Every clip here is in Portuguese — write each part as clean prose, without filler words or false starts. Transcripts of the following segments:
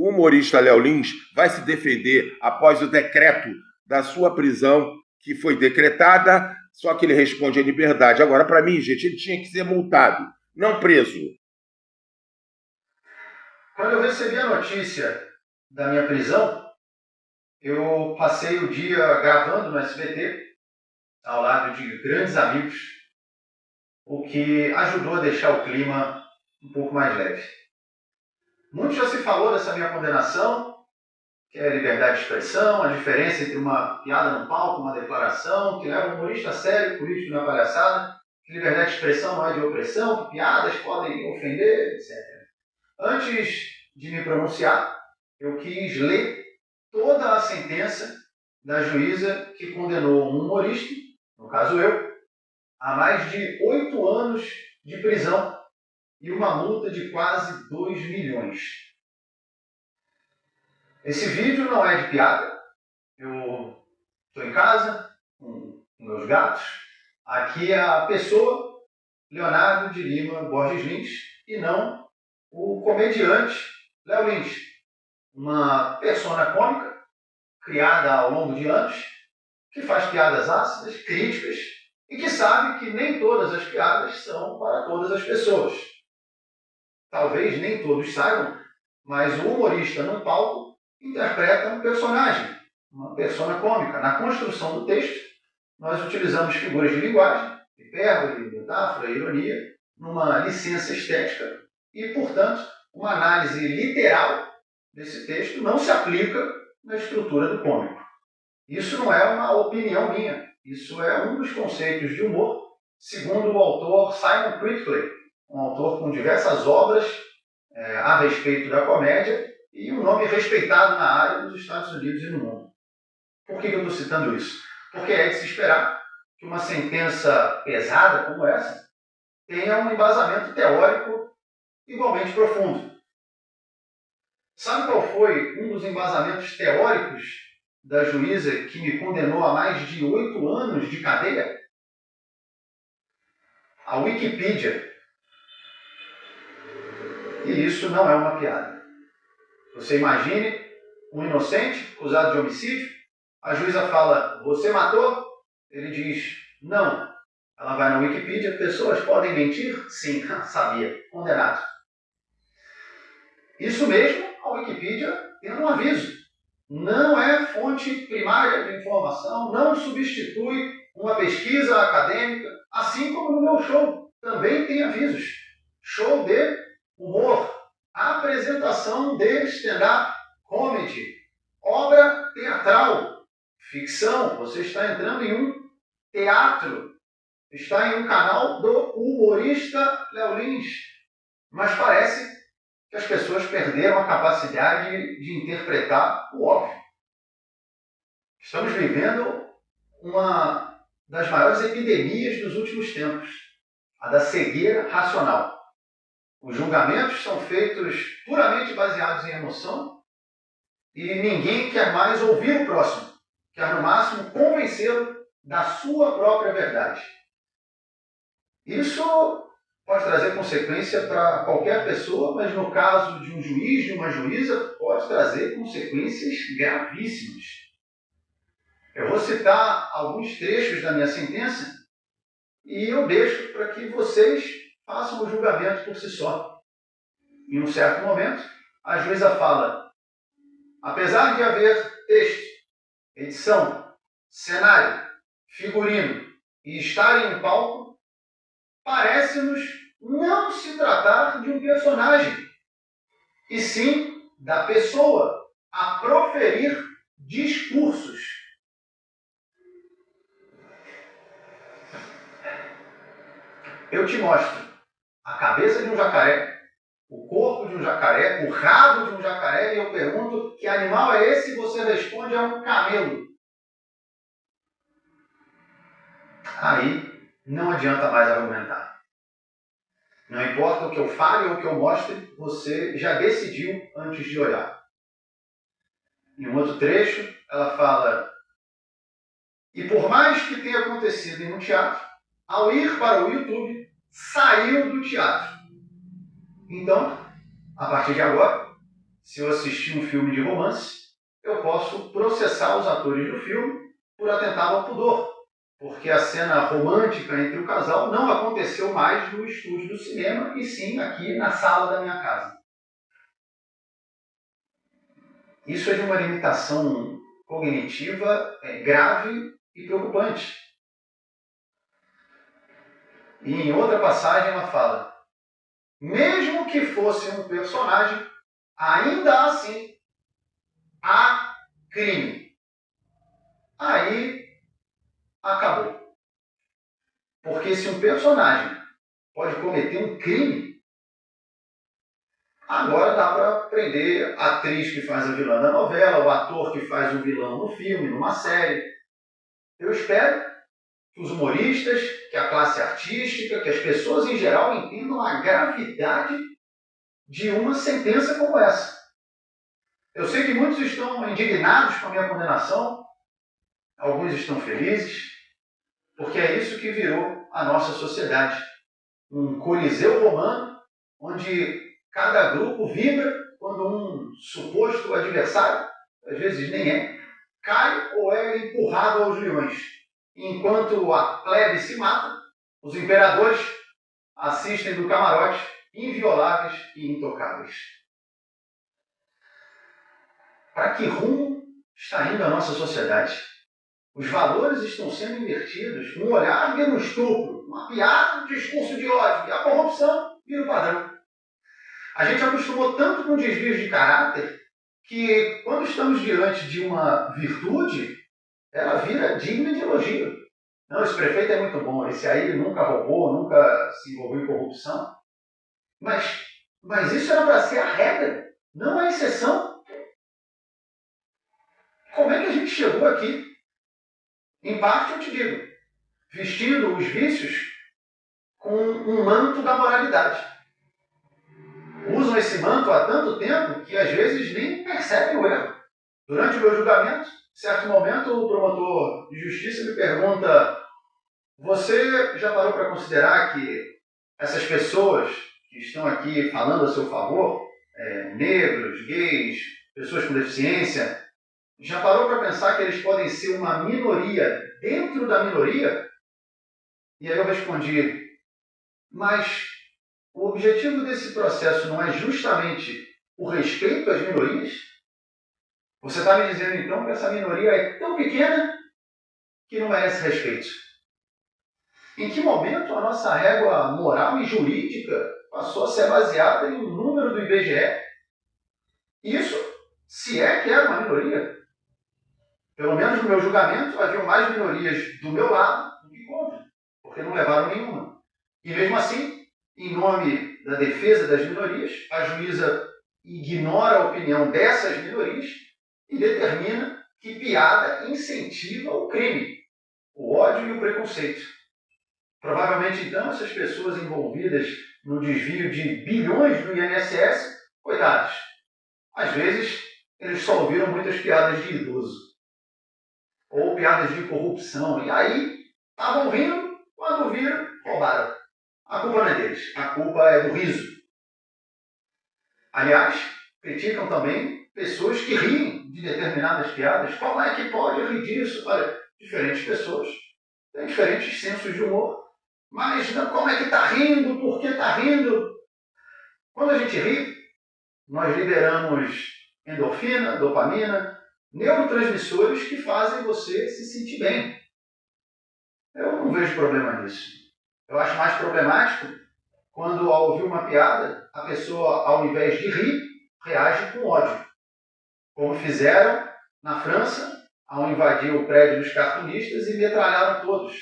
o humorista Léo Lins vai se defender após o decreto da sua prisão, que foi decretada, só que ele responde à liberdade. Agora, para mim, gente, ele tinha que ser multado, não preso. Quando eu recebi a notícia da minha prisão, eu passei o dia gravando no SBT, ao lado de grandes amigos, o que ajudou a deixar o clima um pouco mais leve. Muito já se falou dessa minha condenação, que é a liberdade de expressão, a diferença entre uma piada no palco, uma declaração, que leva um humorista a sério, político na palhaçada, que liberdade de expressão não é de opressão, que piadas podem ofender, etc. Antes de me pronunciar, eu quis ler toda a sentença da juíza que condenou um humorista, no caso eu, a mais de 8 anos de prisão e uma multa de quase 2 milhões. Esse vídeo não é de piada. Eu estou em casa com meus gatos. Aqui é a pessoa Leonardo de Lima Borges Lins e não o comediante Léo Lins. Uma persona cômica criada ao longo de anos que faz piadas ácidas, críticas e que sabe que nem todas as piadas são para todas as pessoas. Talvez nem todos saibam, mas o humorista no palco interpreta um personagem, uma persona cômica. Na construção do texto, nós utilizamos figuras de linguagem, hipérbole, metáfora, ironia, numa licença estética e, portanto, uma análise literal desse texto não se aplica na estrutura do cômico. Isso não é uma opinião minha, isso é um dos conceitos de humor, segundo o autor Simon Critickley, um autor com diversas obras a respeito da comédia e um nome respeitado na área nos Estados Unidos e no mundo. Por que eu estou citando isso? Porque é de se esperar que uma sentença pesada como essa tenha um embasamento teórico igualmente profundo. Sabe qual foi um dos embasamentos teóricos da juíza que me condenou a mais de 8 anos de cadeia? A Wikipedia. E isso não é uma piada. Você imagine um inocente acusado de homicídio, a juíza fala, você matou? Ele diz, não. Ela vai na Wikipedia, pessoas podem mentir? Sim, sabia, condenado. Isso mesmo, a Wikipedia tem um aviso. Não é fonte primária de informação, não substitui uma pesquisa acadêmica, assim como no meu show também tem avisos. Show de humor, apresentação de stand-up comedy, obra teatral, ficção. Você está entrando em um teatro, está em um canal do humorista Léo Lins. Mas parece que as pessoas perderam a capacidade de interpretar o óbvio. Estamos vivendo uma das maiores epidemias dos últimos tempos, a da cegueira racional. Os julgamentos são feitos puramente baseados em emoção e ninguém quer mais ouvir o próximo, quer no máximo convencê-lo da sua própria verdade. Isso pode trazer consequência para qualquer pessoa, mas no caso de um juiz, de uma juíza, pode trazer consequências gravíssimas. Eu vou citar alguns trechos da minha sentença e eu deixo para que vocês façam o julgamento por si só. Em um certo momento, a juíza fala, apesar de haver texto, edição, cenário, figurino e estar em um palco, parece-nos não se tratar de um personagem, e sim da pessoa a proferir discursos. Eu te mostro a cabeça de um jacaré, o corpo de um jacaré, o rabo de um jacaré, e eu pergunto que animal é esse, e você responde é um camelo. Aí não adianta mais argumentar. Não importa o que eu fale ou o que eu mostre, você já decidiu antes de olhar. Em um outro trecho, ela fala, e por mais que tenha acontecido em um teatro, ao ir para o YouTube, saiu do teatro. Então, a partir de agora, se eu assistir um filme de romance, eu posso processar os atores do filme por atentado ao pudor, porque a cena romântica entre o casal não aconteceu mais no estúdio do cinema, e sim aqui na sala da minha casa. Isso é de uma limitação cognitiva grave e preocupante. E em outra passagem ela fala: mesmo que fosse um personagem, ainda assim há crime. Aí acabou. Porque se um personagem pode cometer um crime, agora dá para prender a atriz que faz a vilã da novela, o ator que faz o vilão no filme, numa série. Eu espero que os humoristas, que a classe artística, que as pessoas em geral entendam a gravidade de uma sentença como essa. Eu sei que muitos estão indignados com a minha condenação, alguns estão felizes, porque é isso que virou a nossa sociedade. Um coliseu romano, onde cada grupo vibra quando um suposto adversário, às vezes nem é, cai ou é empurrado aos leões. Enquanto a plebe se mata, os imperadores assistem do camarote, invioláveis e intocáveis. Para que rumo está indo a nossa sociedade? Os valores estão sendo invertidos. Um olhar vira um estupro, uma piada, um discurso de ódio, e a corrupção vira o padrão. A gente acostumou tanto com desvios de caráter que, quando estamos diante de uma virtude, ela vira digna de elogio. Não, esse prefeito é muito bom, esse aí nunca roubou, nunca se envolveu em corrupção. Mas isso era para ser a regra, não a exceção. Como é que a gente chegou aqui? Em parte, eu te digo, vestindo os vícios com um manto da moralidade. Usam esse manto há tanto tempo que às vezes nem percebem o erro. Durante o meu julgamento, em certo momento, o promotor de justiça me pergunta: você já parou para considerar que essas pessoas que estão aqui falando a seu favor, negros, gays, pessoas com deficiência, já parou para pensar que eles podem ser uma minoria dentro da minoria? E aí eu respondi: mas o objetivo desse processo não é justamente o respeito às minorias? Você está me dizendo então que essa minoria é tão pequena que não merece respeito. Em que momento a nossa régua moral e jurídica passou a ser baseada em um número do IBGE? Isso, se é que era uma minoria. Pelo menos no meu julgamento, haviam mais minorias do meu lado do que contra, porque não levaram nenhuma. E mesmo assim, em nome da defesa das minorias, a juíza ignora a opinião dessas minorias e determina que piada incentiva o crime, o ódio e o preconceito. Provavelmente, então, essas pessoas envolvidas no desvio de bilhões do INSS, coitados, às vezes eles só ouviram muitas piadas de idoso ou piadas de corrupção, e aí estavam vindo, quando viram, roubaram. A culpa não é deles, a culpa é do riso. Aliás, criticam também pessoas que riem de determinadas piadas. Como é que pode rir disso? Olha, diferentes pessoas têm diferentes sensos de humor. Mas não, como é que está rindo? Por que está rindo? Quando a gente ri, nós liberamos endorfina, dopamina, neurotransmissores que fazem você se sentir bem. Eu não vejo problema nisso. Eu acho mais problemático quando, ao ouvir uma piada, a pessoa, ao invés de rir, reage com ódio. Como fizeram na França, ao invadir o prédio dos cartunistas e metralharam todos.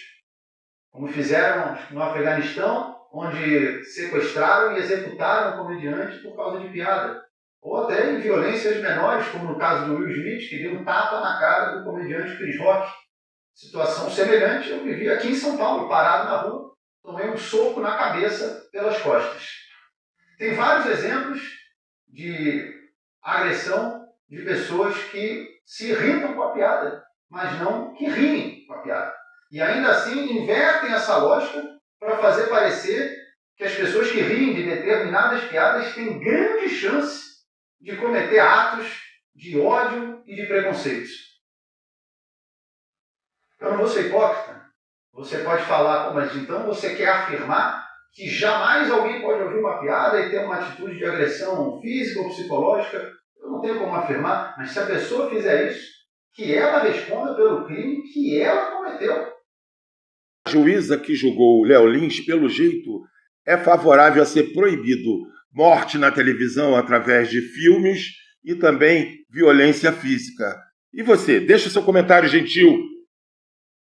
Como fizeram no Afeganistão, onde sequestraram e executaram um comediante por causa de piada. Ou até em violências menores, como no caso do Will Smith, que deu um tapa na cara do comediante Chris Rock. Situação semelhante eu vivi aqui em São Paulo, parado na rua, tomei um soco na cabeça pelas costas. Tem vários exemplos de agressão de pessoas que se irritam com a piada, mas não que riem com a piada. E ainda assim invertem essa lógica para fazer parecer que as pessoas que riem de determinadas piadas têm grande chance de cometer atos de ódio e de preconceitos. Eu não vou ser hipócrita. Você pode falar, mas então você quer afirmar que jamais alguém pode ouvir uma piada e ter uma atitude de agressão física ou psicológica? Eu não tenho como afirmar, mas se a pessoa fizer isso, que ela responda pelo crime que ela cometeu. A juíza que julgou o Léo Lins, pelo jeito, é favorável a ser proibido morte na televisão através de filmes e também violência física. E você, deixa o seu comentário gentil